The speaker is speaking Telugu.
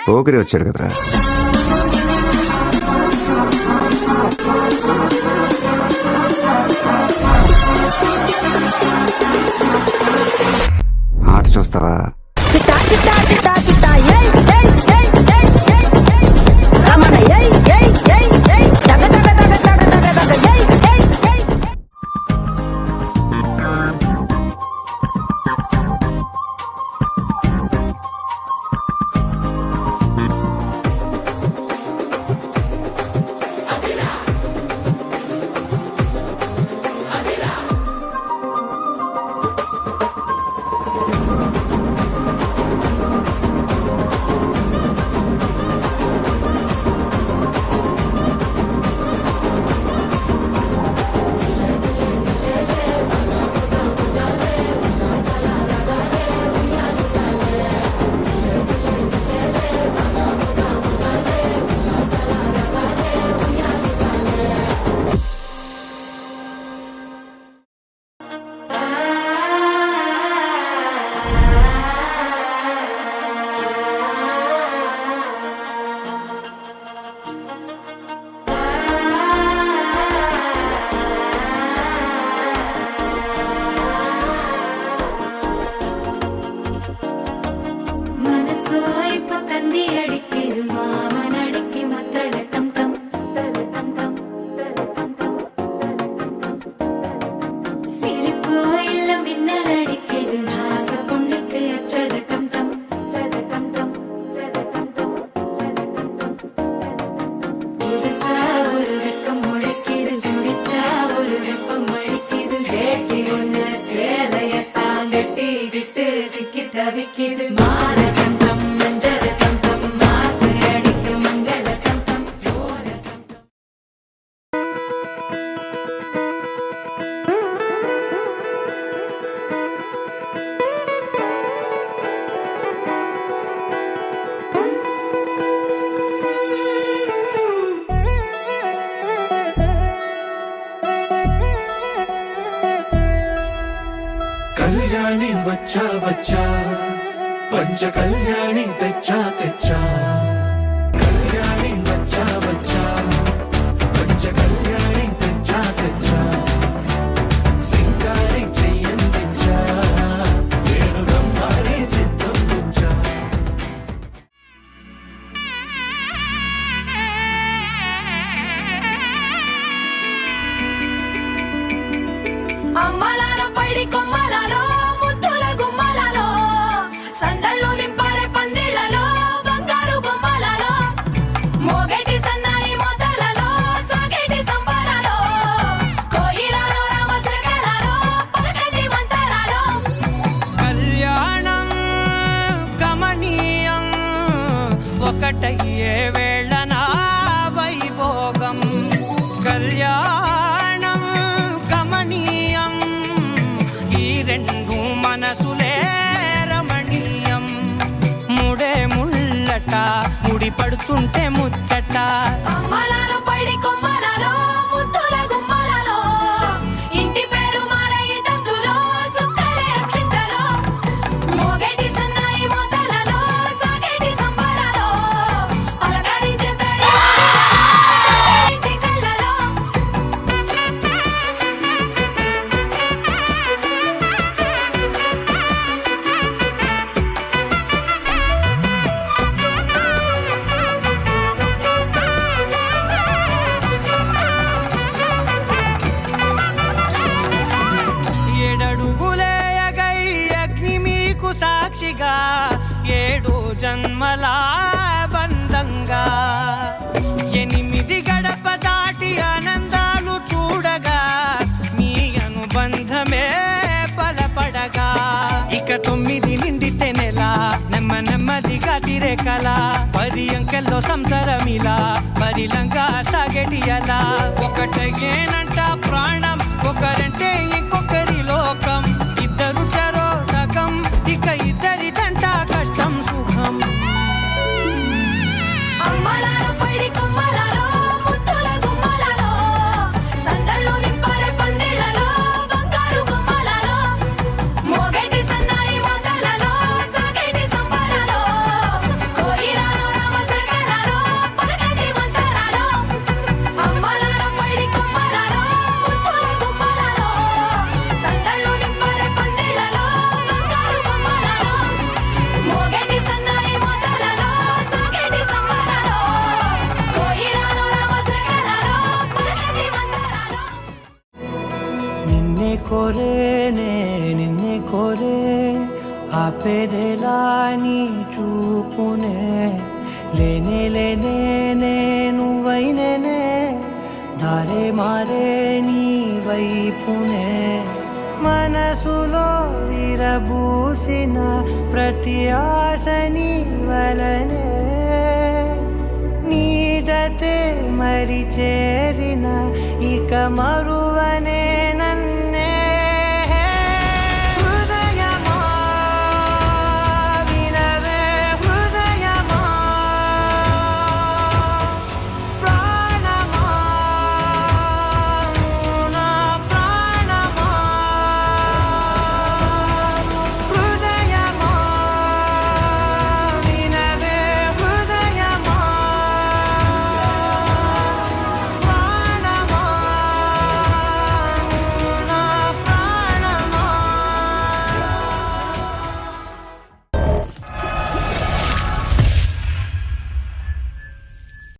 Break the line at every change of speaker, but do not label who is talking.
పోకిరి వచ్చాడు కదరా. ఆట చూస్తావా?
చిట్టా చిట్టా చిట్టా చిట్టా ఏయ్ ఏయ్ ఏయ్ ఏయ్ ఏయ్ ఏయ్ రమణ ఏయ్ ఏయ్ ఏయ్ ఏయ్ దగ దగ దగ దగ దగ దగ ఏయ్ ఏయ్ ఏయ్.
కళ్యాణి వచ్చా వచ్చా పంచ కళ్యాణి తెచ్చా తెచ్చా కళ్యాణి వచ్చా వచ్చా పంచ కళ్యాణి తెచ్చా తెచ్చా సింగారి చెయ్యందించా నేను రమ్మారి సిద్ధం ఉంచా.
అమ్మలాల పైడి కొమ్మలలో ముద్దుల గుమ్మలలో సందళ్ళు నింపరే పందిళ్లలో బంగారు బొమ్మలలో మోగేటి సన్నాయి మొదలలో సాగేటి సంబరాలో కోయిలలో రామశకలలో పలకటి మంతరాలో.
కళ్యాణం గమనీయం ఒకటయ్యే వేళ నా వైభోగం. కళ్యాణం గమనీయం ఈ రెండు మనసులే రమణీయం. ముడే ముళ్ళట ముడి పడుతుంటే ముచ్చట
అమ్మలాల పైడి కొమ్మలలో ముద్దుల గుమ్మలలో ఇంటి పేరు మారయి తందులో చుక్కలే అక్షింతలో మోగేటి సన్నాయి మొదలలో సాగేటి సంబరాలో పలకరించే తడి ఇంటి కళ్ళలో.
ఏడడుగులేయగై అగ్ని మీకు సాక్షిగా 7 జన్మల బంధంగా 8 గడప దాటి ఆనందాలు చూడగా మీ అనుబంధమే బలపడగా ఇక 9 నిండితే నెల నెమ్మదిగా తిరే కల 10 అంకెల్లో సంసారమిలా పరిలంగా సాగేటి అలా ఒకటేనంట ప్రాణం ఒకరంటే ఇంకొకరి లోకం ఇద్దరు చరో సగం ఇక ఇద్దరిదంట కష్టం సుఖం.
అమ్మలాల పైడి కొమ్మలలో ముద్దుల గుమ్మలలో సందళ్ళు నింపరే పందిళ్లలో బంగారు బొమ్మలలో మోగేటి సన్నాయి మొదలలో సాగేటి సంబరాలో కోయిలలో
కోరేనే నిన్నే కోరే ఆపేదేలా నీ చూపునే లేనే లేనే నువ్వైనేనే దారే మారే నీ వైపునే మనసులో విరబూసిన ప్రతి ఆశ నీ వలనే నీ జతే మరి చేరిన ఇక మరువనే నన్ను